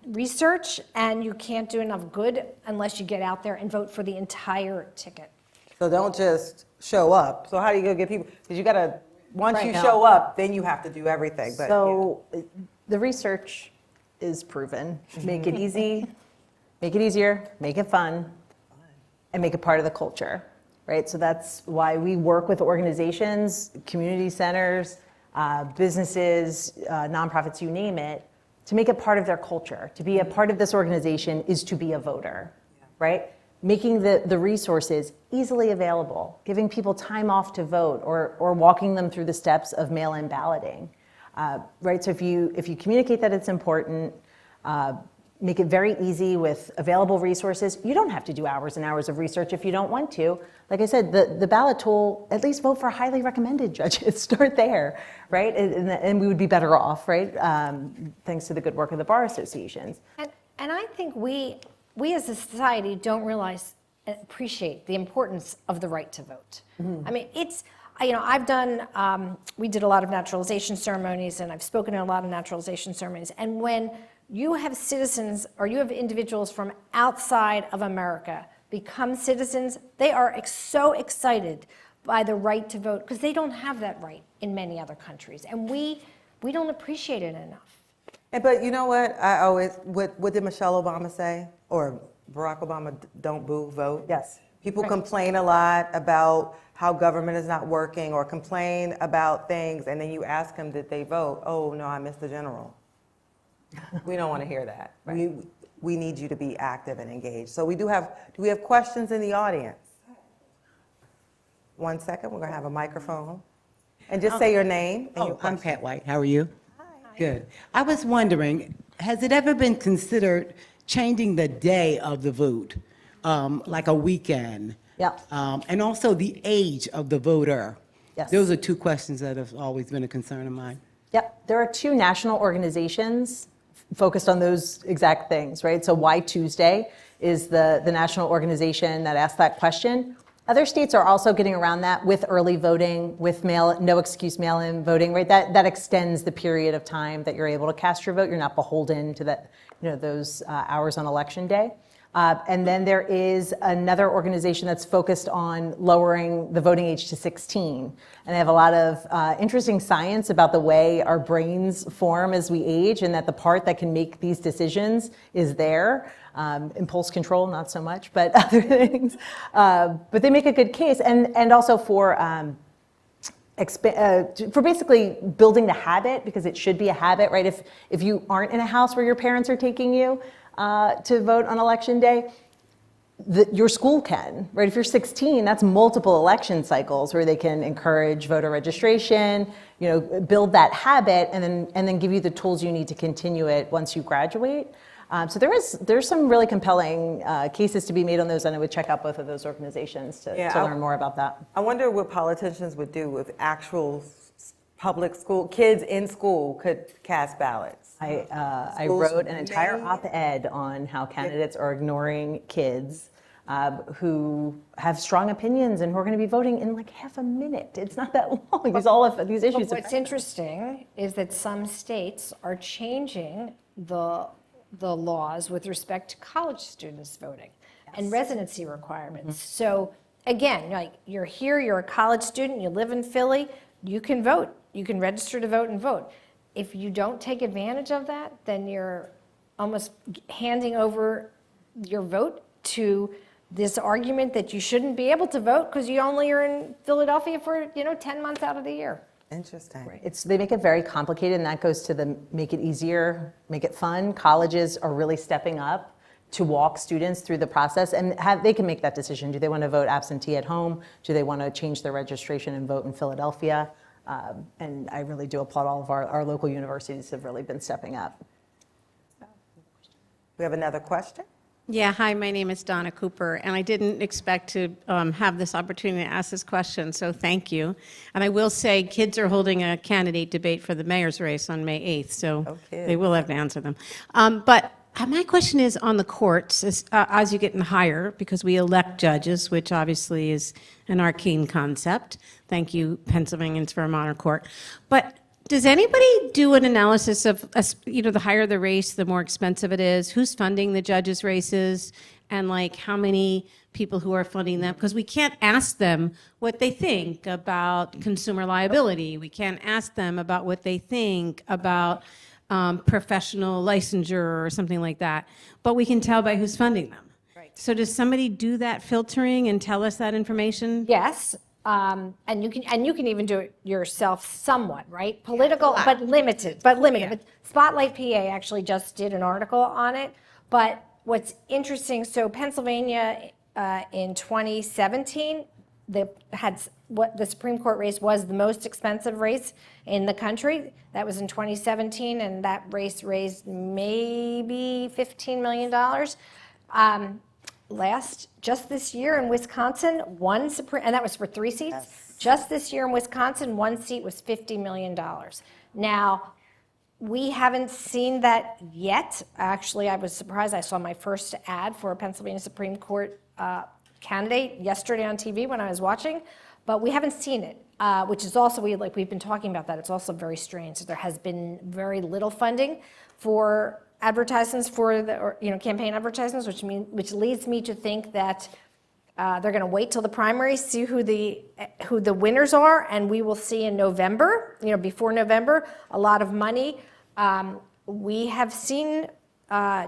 research, and you can't do enough good unless you get out there and vote for the entire ticket. So don't just show up. So how do you go get people? Because you got to, once you now. show up, then you have to do everything. But So the research is proven. Make it easy, make it easier, make it fun, and make it part of the culture, right? So that's why we work with organizations, community centers, businesses, nonprofits, you name it, to make it part of their culture. To be a part of this organization is to be a voter, right? Making the resources easily available, giving people time off to vote, or walking them through the steps of mail-in balloting, right? So if you communicate that it's important, make it very easy with available resources. You don't have to do hours and hours of research if you don't want to. Like I said, the ballot tool, at least vote for highly recommended judges. Start there, right? And we would be better off, right? Thanks to the good work of the bar associations. And I think we as a society don't appreciate the importance of the right to vote. Mm-hmm. I mean, I've done, we did a lot of naturalization ceremonies, and I've spoken at a lot of naturalization ceremonies. And when you have citizens, or you have individuals from outside of America become citizens, they are so excited by the right to vote, because they don't have that right in many other countries. And we don't appreciate it enough. But you know what? What did Michelle Obama say? Or Barack Obama, don't boo, vote? Yes. People complain a lot about how government is not working or complain about things, and then you ask them, did they vote? Oh, no, I missed the general. We don't want to hear that. Right. We need you to be active and engaged. So do we have questions in the audience? 1 second, we're going to have a microphone. And just say your name and your I'm question. Pat White. How are you? Hi. Good. I was wondering, has it ever been considered changing the day of the vote, like a weekend? Yeah. And also the age of the voter? Yes. Those are two questions that have always been a concern of mine. Yep, there are two national organizations focused on those exact things, right? So Why Tuesday is the national organization that asked that question. Other states are also getting around that with early voting, with no excuse mail-in voting, right? That extends the period of time that you're able to cast your vote. You're not beholden to that, those hours on election day. And then there is another organization that's focused on lowering the voting age to 16. And they have a lot of interesting science about the way our brains form as we age, and that the part that can make these decisions is there. Impulse control, not so much, but other things. But they make a good case. And also for basically building the habit, because it should be a habit, right? If you aren't in a house where your parents are taking you to vote on election day, your school can, right? If you're 16, that's multiple election cycles where they can encourage voter registration, build that habit, and then give you the tools you need to continue it once you graduate. So there's some really compelling cases to be made on those, and I would check out both of those organizations to learn more about that. I wonder what politicians would do if actual public school kids in school could cast ballots. I wrote an entire op-ed on how candidates are ignoring kids who have strong opinions and who are going to be voting in like half a minute. It's not that long. These issues. But what's interesting is that some states are changing the laws with respect to college students voting and residency requirements. So again, like you're here, you're a college student, you live in Philly, you can vote. You can register to vote and vote. If you don't take advantage of that, then you're almost handing over your vote to this argument that you shouldn't be able to vote because you only are in Philadelphia for 10 months out of the year. Interesting. Right. They make it very complicated, and that goes to the make it easier, make it fun. Colleges are really stepping up to walk students through the process, and they can make that decision. Do they want to vote absentee at home? Do they want to change their registration and vote in Philadelphia? And I really do applaud all of our local universities have really been stepping up. We have another question. Yeah, hi, my name is Donna Cooper, and I didn't expect to have this opportunity to ask this question, so thank you. And I will say, kids are holding a candidate debate for the mayor's race on May 8th, so they will have to answer them. But my question is on the courts, as you get higher, because we elect judges, which obviously is an arcane concept. Thank you, Pennsylvanians, for a modern court. But does anybody do an analysis of, the higher the race, the more expensive it is? Who's funding the judges' races? And like how many people who are funding them? Because we can't ask them what they think about consumer liability. We can't ask them about what they think about professional licensure or something like that. But we can tell by who's funding them. Right. So does somebody do that filtering and tell us that information? Yes. And you can even do it yourself somewhat, right? Political, but limited. Yeah. But Spotlight PA actually just did an article on it. But what's interesting, so Pennsylvania in 2017, the Supreme Court race was the most expensive race in the country. That was in 2017, and that race raised maybe $15 million. Just this year in Wisconsin, and that was for 3 seats. Yes. Just this year in Wisconsin, 1 seat was $50 million. Now, we haven't seen that yet. Actually, I was surprised. I saw my first ad for a Pennsylvania Supreme Court candidate yesterday on TV when I was watching, but we haven't seen it, which is also, we've been talking about that. It's also very strange. So there has been very little funding for advertisements for campaign advertisements, which leads me to think that they're going to wait till the primaries, see who the winners are, and we will see in November, before November, a lot of money we have seen,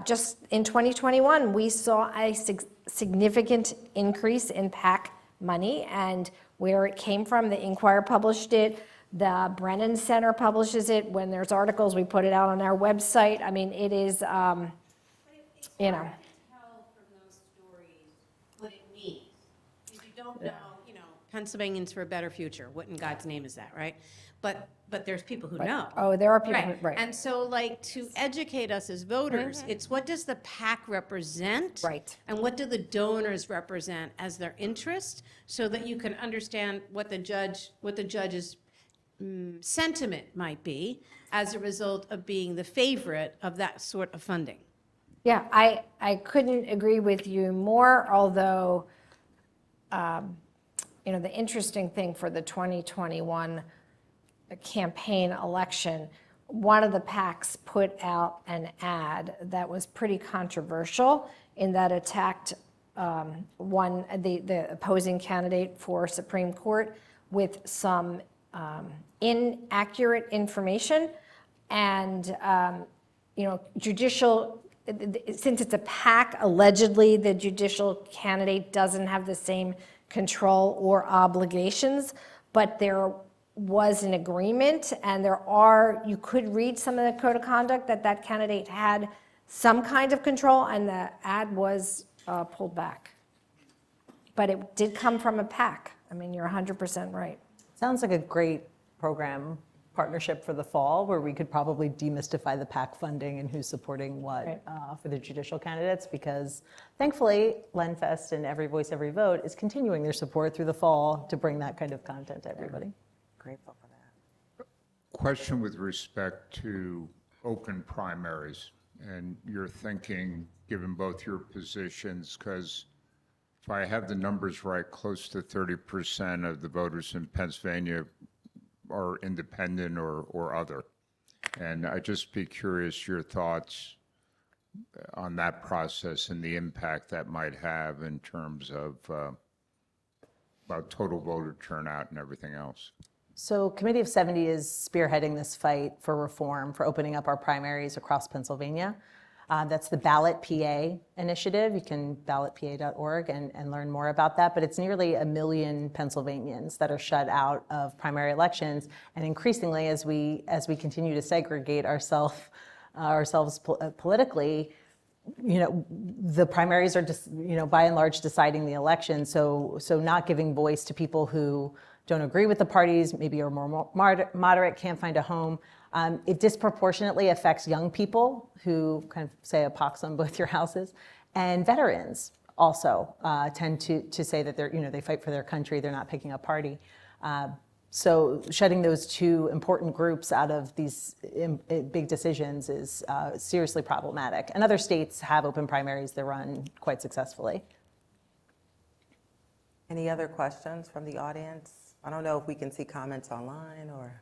just in 2021, we saw a significant increase in PAC money and where it came from. The Inquirer published it. The Brennan Center publishes it. When there's articles, we put it out on our website. I mean, it is, you know. Tell from those stories what it means. Because you don't know, Pennsylvanians for a better future. What in God's name is that, right? But there's people who know. Oh, there are people, right. And so, like, to educate us as voters, it's what does the PAC represent? Right. And what do the donors represent as their interest, so that you can understand what the judge's sentiment might be as a result of being the favorite of that sort of funding. Yeah, I couldn't agree with you more, although, the interesting thing for the 2021 campaign election, one of the PACs put out an ad that was pretty controversial in that attacked the opposing candidate for Supreme Court with some inaccurate information, and judicial. Since it's a PAC, allegedly the judicial candidate doesn't have the same control or obligations, but there was an agreement, and you could read some of the code of conduct that candidate had some kind of control, and the ad was pulled back. But it did come from a PAC. I mean, you're 100% right. Sounds like a great program partnership for the fall, where we could probably demystify the PAC funding and who's supporting what Right. For the judicial candidates, because thankfully LenFest and Every Voice, Every Vote is continuing their support through the fall to bring that kind of content to everybody. Grateful for that. Question with respect to open primaries and your thinking, given both your positions, because if I have the numbers right, close to 30% of the voters in Pennsylvania are independent or other. And I'd just be curious your thoughts on that process and the impact that might have in terms of about total voter turnout and everything else. So Committee of 70 is spearheading this fight for reform, for opening up our primaries across Pennsylvania. That's the Ballot PA initiative. You can ballotpa.org and learn more about that. But it's nearly 1 million Pennsylvanians that are shut out of primary elections. And increasingly, as we continue to segregate ourselves politically, the primaries are just, by and large deciding the election. So not giving voice to people who don't agree with the parties, maybe are more moderate, can't find a home. It disproportionately affects young people who kind of say a pox on both your houses, and veterans also tend to say that they fight for their country, they're not picking a party. So shutting those two important groups out of these big decisions is seriously problematic. And other states have open primaries that run quite successfully. Any other questions from the audience? I don't know if we can see comments online or.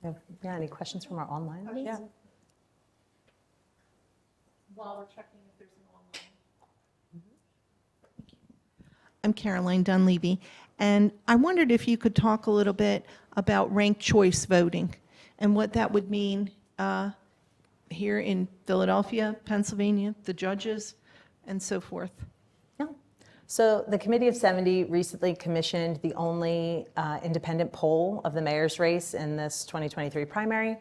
Yeah, any questions from our online audience? Yeah. While we're checking if there's an online. I'm Caroline Dunleavy, and I wondered if you could talk a little bit about ranked choice voting and what that would mean here in Philadelphia, Pennsylvania, the judges, and so forth. Yeah. So the Committee of 70 recently commissioned the only independent poll of the mayor's race in this 2023 primary.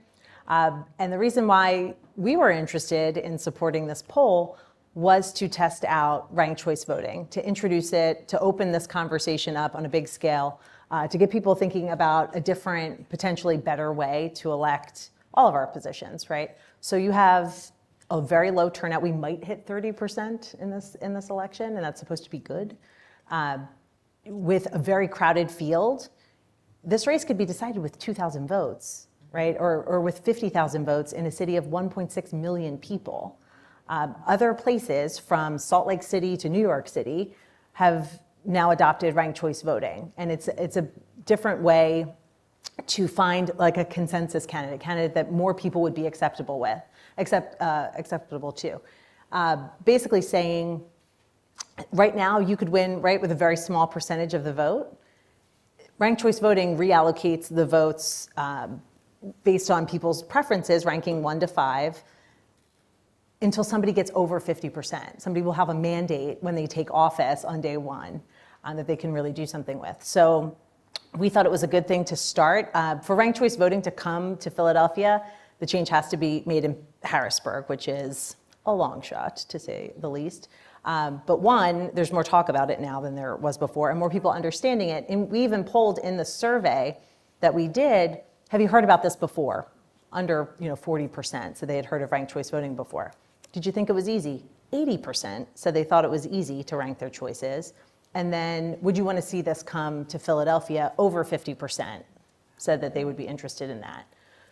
And the reason why we were interested in supporting this poll was to test out ranked choice voting, to introduce it, to open this conversation up on a big scale, to get people thinking about a different, potentially better way to elect all of our positions, right? So you have a very low turnout. We might hit 30% in this election, and that's supposed to be good. With a very crowded field, this race could be decided with 2,000 votes, right? Or with 50,000 votes in a city of 1.6 million people. Other places, from Salt Lake City to New York City, have now adopted ranked choice voting, and it's a different way to find like a consensus candidate that more people would be acceptable to. Basically saying, right now you could win right with a very small percentage of the vote. Ranked choice voting reallocates the votes based on people's preferences, ranking 1 to 5, until somebody gets over 50%. Somebody will have a mandate when they take office on day 1 that they can really do something with. So we thought it was a good thing to start. For ranked choice voting to come to Philadelphia, the change has to be made in Harrisburg, which is a long shot, to say the least. But one, there's more talk about it now than there was before, and more people understanding it. And we even polled in the survey that we did, have you heard about this before? Under 40% said they had heard of ranked choice voting before. Did you think it was easy? 80% said they thought it was easy to rank their choices. And then, would you want to see this come to Philadelphia? Over 50% said that they would be interested in that.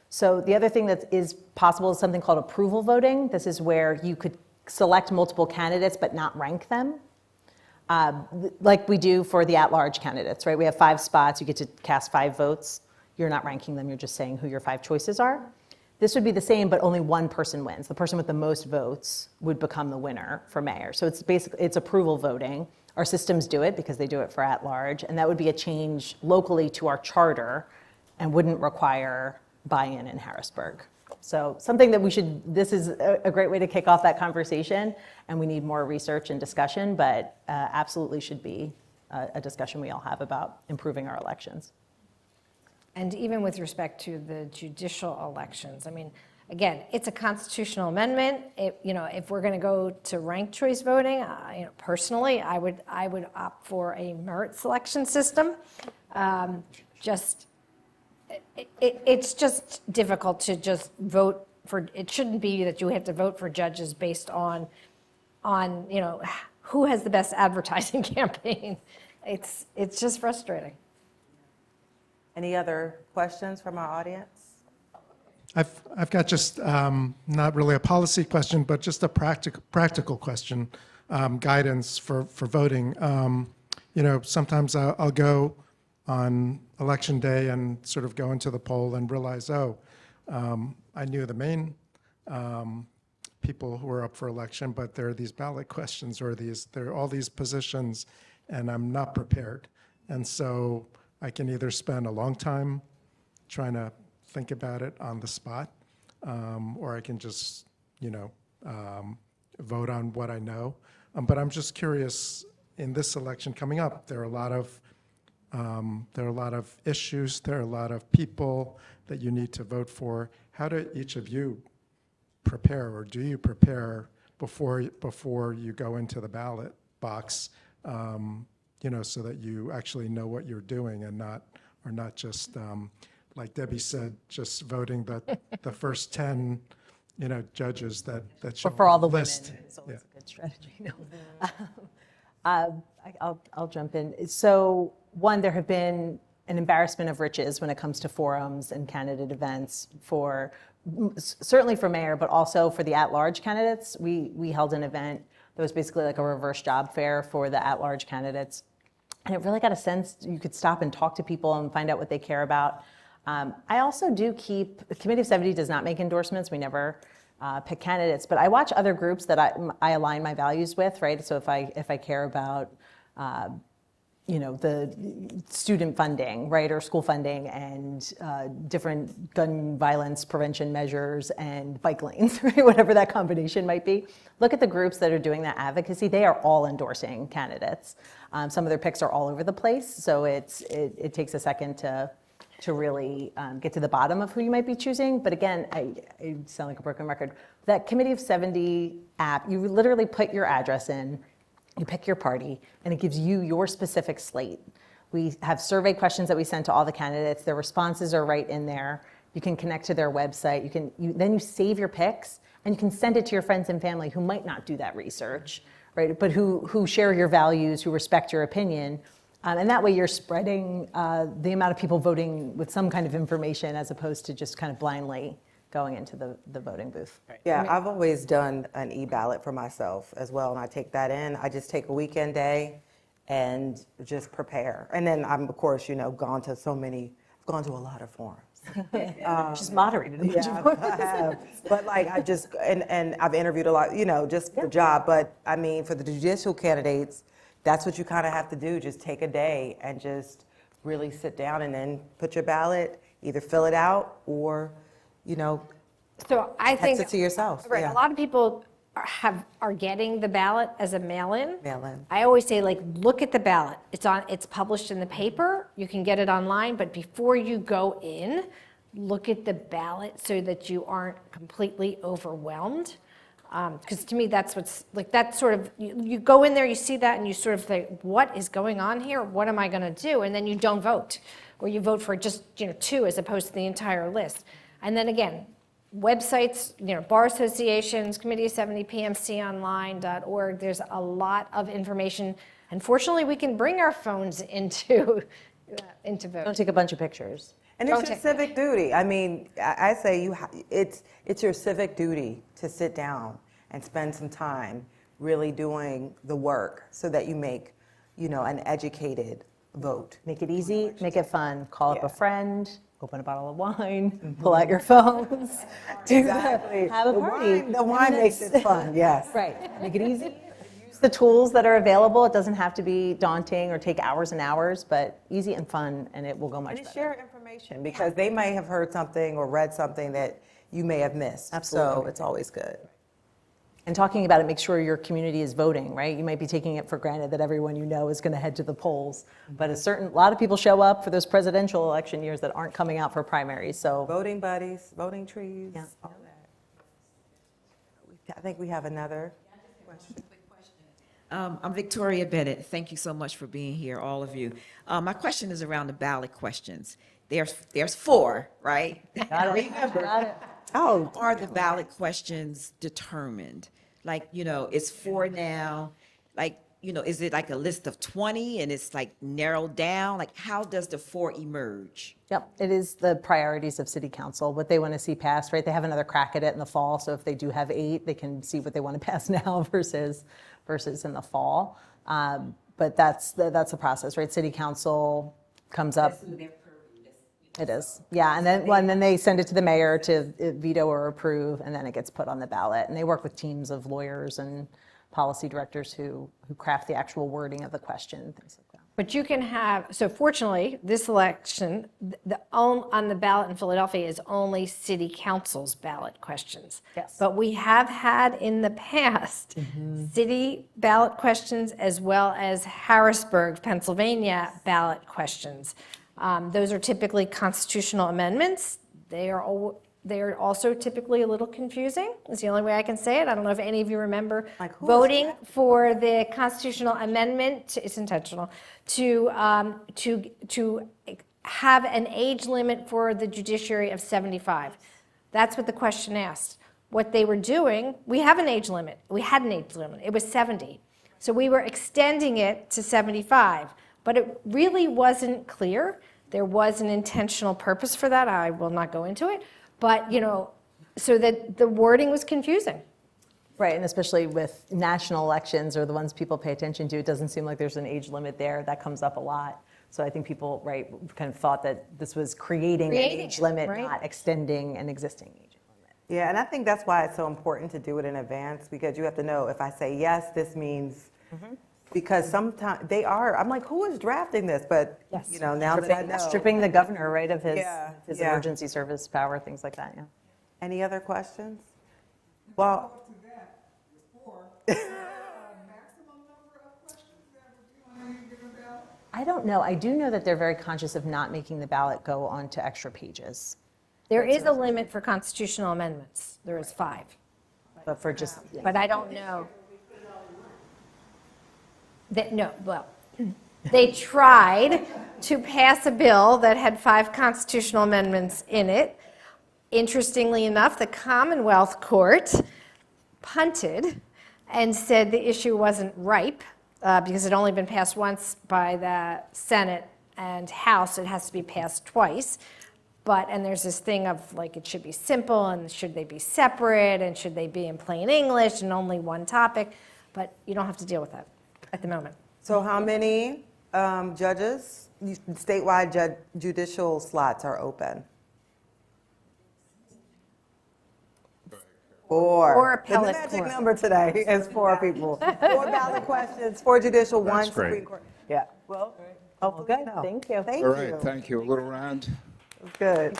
So the other thing that is possible is something called approval voting. This is where you could select multiple candidates but not rank them, like we do for the at-large candidates, right? We have 5 spots. You get to cast 5 votes. You're not ranking them. You're just saying who your 5 choices are. This would be the same, but only one person wins. The person with the most votes would become the winner for mayor. So it's basically, it's approval voting. Our systems do it because they do it for at-large, and that would be a change locally to our charter and wouldn't require buy-in in Harrisburg. So something that we should, this is a great way to kick off that conversation, and we need more research and discussion, but absolutely should be a discussion we all have about improving our elections. And even with respect to the judicial elections, I mean, again, it's a constitutional amendment. If we're going to go to ranked choice voting, personally, I would opt for a merit selection system. It's just difficult to just vote for. It shouldn't be that you have to vote for judges based on who has the best advertising campaign. It's just frustrating. Any other questions from our audience? I've got just not really a policy question, but just a practical question, guidance for voting. Sometimes I'll go on election day and sort of go into the poll and realize, I knew the main people who are up for election, but there are these ballot questions or there are all these positions, and I'm not prepared. And so I can either spend a long time trying to think about it on the spot, or I can just, vote on what I know. But I'm just curious, in this election coming up, there are a lot of issues, there are a lot of people that you need to vote for. How do each of you prepare, or do you prepare before you go into the ballot box, so that you actually know what you're doing and not just, like Debbie said, just voting the first 10, judges that you For all the list. women, it's always a good strategy. No. I'll jump in. So one, there have been an embarrassment of riches when it comes to forums and candidate events certainly for mayor, but also for the at-large candidates. We held an event that was basically like a reverse job fair for the at-large candidates. And it really got a sense you could stop and talk to people and find out what they care about. I also do the Committee of 70 does not make endorsements. We never pick candidates, but I watch other groups that I align my values with, right? So if I care about, the student funding, right, or school funding, and different gun violence prevention measures and bike lanes, right, whatever that combination might be. Look at the groups that are doing that advocacy. They are all endorsing candidates. Some of their picks are all over the place, so it takes a second to really get to the bottom of who you might be choosing. But again, I sound like a broken record. That Committee of 70 app, you literally put your address in, you pick your party, and it gives you your specific slate. We have survey questions that we send to all the candidates. Their responses are right in there. You can connect to their website. Then you save your picks, and you can send it to your friends and family who might not do that research, right? But who share your values, who respect your opinion. And that way you're spreading the amount of people voting with some kind of information as opposed to just kind of blindly going into the voting booth. Yeah, I've always done an e-ballot for myself as well, and I take that in. I just take a weekend day and just prepare. And then I'm, of course, gone to a lot of forums. She's moderated a bunch of votes. I have. But and I've interviewed a lot, just for the job. But I mean, for the judicial candidates, that's what you kind of have to do. Just take a day and just really sit down and then put your ballot either fill it out or, So I think. text it to yourself. Right, Yeah. a lot of people are getting the ballot as a mail-in. Mail-in. I always say, like, look at the ballot. It's published in the paper. You can get it online, but before you go in, look at the ballot so that you aren't completely overwhelmed. Because to me, that's what's, like, that's sort of, you go in there, you see that, and you sort of think, what is going on here? What am I going to do? And then you don't vote, or you vote for just, 2 as opposed to the entire list. And then again, websites, bar associations, Committee of 70, pmconline.org, there's a lot of information. Unfortunately, we can bring our phones into vote. Don't take a bunch of pictures. And it's Don't your take- civic duty. I mean, I say it's your civic duty to sit down and spend some time really doing the work so that you make, an educated vote. Make it easy, make it fun. Call up Yeah. a friend, open a bottle of wine, pull out your phones. Exactly. Have a party. The wine makes it fun, yes. Right, make it easy. Use the tools that are available. It doesn't have to be daunting or take hours and hours, but easy and fun, and it will go much And better. share information because they may have heard something or read something that you may have missed. So Absolutely. it's always good. And talking about it, make sure your community is voting, right? You might be taking it for granted that everyone is going to head to the polls, but a lot of people show up for those presidential election years that aren't coming out for primaries, so. Voting buddies, voting trees, Yeah. all that. I think we have another. I'm Victoria Bennett. Thank you so much for being here, all of you. My question is around the ballot questions. There's 4, right? Got it. Oh, Are the ballot questions determined? Like, it's 4 now. Like, is it like a list of 20 and it's like narrowed down? Like, how does the 4 emerge? Yep, it is the priorities of city council, what they want to see passed, right? They have another crack at it in the fall, so if they do have 8, they can see what they want to pass now versus in the fall. But that's the process, right? City council comes up. It is, yeah, and then they send it to the mayor to veto or approve, and then it gets put on the ballot. And they work with teams of lawyers and policy directors who craft the actual wording of the question, things like that. But you can have, so fortunately, this election, on the ballot in Philadelphia is only city council's ballot questions. Yes. But we have had in the past city ballot questions as well as Harrisburg, Pennsylvania ballot questions. Those are typically constitutional amendments. They are also typically a little confusing, is the only way I can say it. I don't know if any of you remember Like who is voting that? for the constitutional amendment, it's intentional, to have an age limit for the judiciary of 75. That's what the question asked. What they were doing, we have an age limit. We had an age limit. It was 70. So we were extending it to 75. But it really wasn't clear. There was an intentional purpose for that. I will not go into it. But, so that the wording was confusing. Right, and especially with national elections or the ones people pay attention to, it doesn't seem like there's an age limit there. That comes up a lot. So I think people, right, kind of thought that this was creating an age it, limit, right. not extending an existing age limit. yeah, and I think that's why it's so important to do it in advance because you have to know if I say yes, this means, because sometimes I'm like, who is drafting this? But, now that I know. Stripping the governor, right, of his Yeah. emergency service power, things like that, yeah. Any other questions? Well, I don't know. I do know that they're very conscious of not making the ballot go on to extra pages, There is a limit for constitutional amendments. There is 5. but for just, But I don't know. They tried to pass a bill that had 5 constitutional amendments in it. Interestingly enough, the Commonwealth Court punted and said the issue wasn't ripe because it had only been passed once by the Senate and House. It has to be passed twice. And there's this thing of like it should be simple and should they be separate and should they be in plain English and only one topic. But you don't have to deal with that at the moment. so how many judges, statewide judicial slots are open? 4. Or appellate The magic court. number today is 4 people. 4 ballot questions, 4 judicial, 1 That's great. Supreme Court. Yeah, well, hopefully, good. no. Thank you. Thank All you. right, thank you. A little round. Good.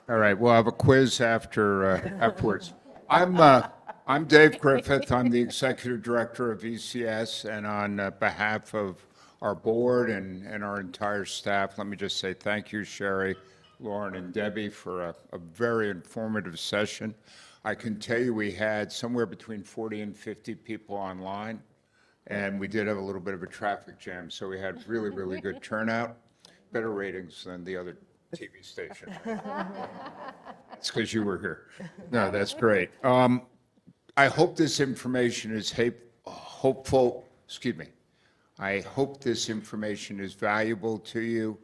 All right, we'll have a quiz afterwards. I'm Dave Griffith. I'm the Executive Director of ECS, and on behalf of our board and our entire staff, let me just say thank you, Sherry, Lauren, and Debbie, for a very informative session. I can tell you we had somewhere between 40 and 50 people online, and we did have a little bit of a traffic jam, so we had really, really good turnout, better ratings than the other TV station. It's because you were here. No, that's great. I hope this information is hopeful, excuse me. I hope this information is valuable to you.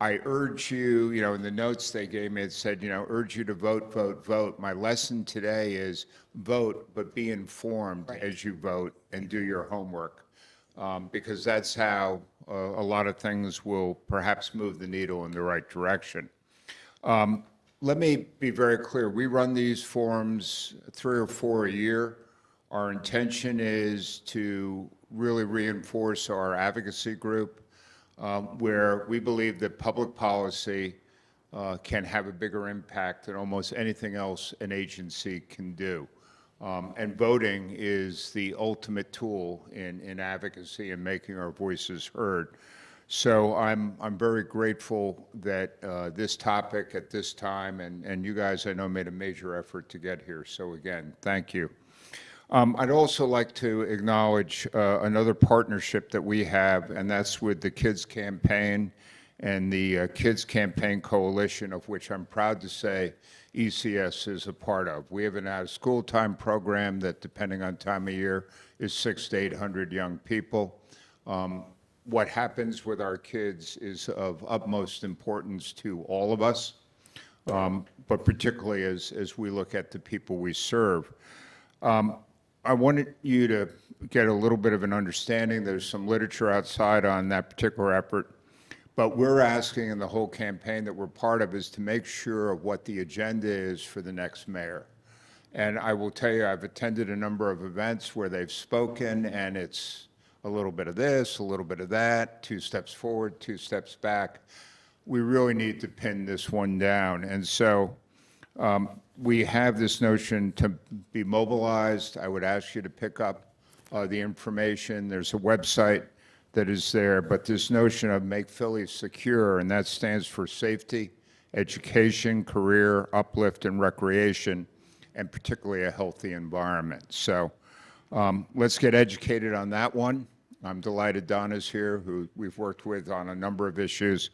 I urge you, in the notes they gave me, it said, urge you to vote, vote, vote. My lesson today is vote, but be informed as you vote and do your homework, because that's how a lot of things will perhaps move the needle in the right direction. Let me be very clear. We run these forums 3 or 4 a year. Our intention is to really reinforce our advocacy group, where we believe that public policy can have a bigger impact than almost anything else an agency can do. And voting is the ultimate tool in advocacy and making our voices heard. So I'm very grateful that this topic at this time, and you guys I know made a major effort to get here. So again, thank you. I'd also like to acknowledge another partnership that we have, and that's with the Kids Campaign and the Kids Campaign Coalition, of which I'm proud to say ECS is a part of. We have an out-of-school time program that, depending on time of year, is 600 to 800 young people. What happens with our kids is of utmost importance to all of us, but particularly as we look at the people we serve. I wanted you to get a little bit of an understanding. There's some literature outside on that particular effort, but we're asking in the whole campaign that we're part of is to make sure of what the agenda is for the next mayor. And I will tell you, I've attended a number of events where they've spoken, and it's a little bit of this, a little bit of that, 2 steps forward, 2 steps back. We really need to pin this one down. And so we have this notion to be mobilized. I would ask you to pick up the information. There's a website that is there, but this notion of Make Philly Secure, and that stands for safety, education, career, uplift, and recreation, and particularly a healthy environment. So let's get educated on that one. I'm delighted Donna's here, who we've worked with on a number of issues,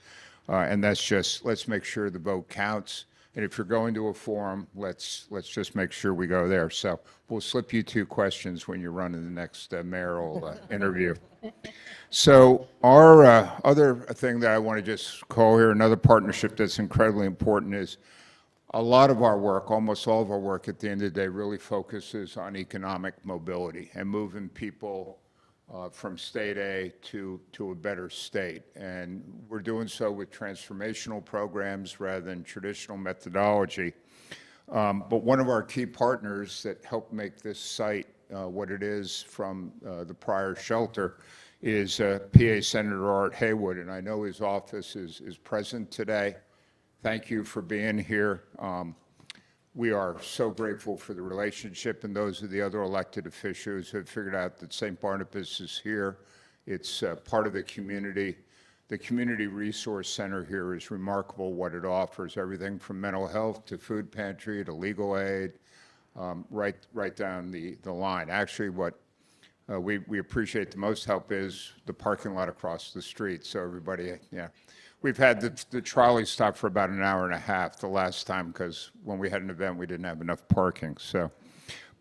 and that's just, let's make sure the vote counts. And if you're going to a forum, let's just make sure we go there. So we'll slip you 2 questions when you're running the next mayoral interview. So our other thing that I want to just call here, another partnership that's incredibly important, is a lot of our work, almost all of our work at the end of the day, really focuses on economic mobility and moving people from state A to a better state. And we're doing so with transformational programs rather than traditional methodology. But one of our key partners that helped make this site what it is from the prior shelter is PA Senator Art Haywood, and I know his office is present today. Thank you for being here. We are so grateful for the relationship, and those are the other elected officials who have figured out that St. Barnabas is here. It's part of the community. The Community Resource Center here is remarkable what it offers, everything from mental health to food pantry to legal aid, right down the line. Actually, what we appreciate the most help is the parking lot across the street. So everybody, yeah. We've had the trolley stop for about an hour and a half the last time, because when we had an event, we didn't have enough parking. So,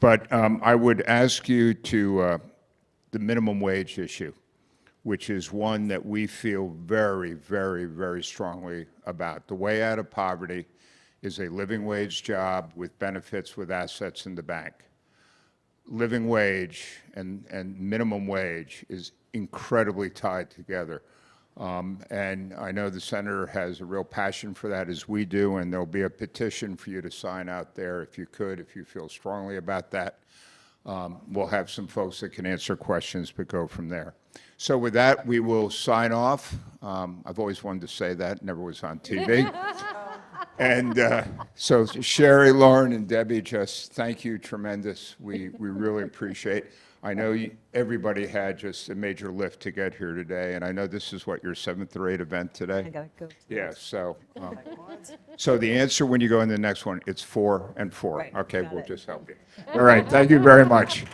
but I would ask you to the minimum wage issue, which is one that we feel very, very, very strongly about. The way out of poverty is a living wage job with benefits, with assets in the bank. Living wage and minimum wage is incredibly tied together. And I know the senator has a real passion for that, as we do, and there'll be a petition for you to sign out there if you could, if you feel strongly about that. we'll have some folks that can answer questions, but go from there. So with that, we will sign off. I've always wanted to say that, never was on TV. And so Sherry, Lauren, and Debbie, just thank you, tremendous. We really appreciate. I know everybody had just a major lift to get here today, and I know this is what, your 7th or 8th event today? I gotta go. Yeah, so the answer when you go in the next one, it's 4 and 4. Right, Okay, got we'll it. just help you. All right, thank you very much.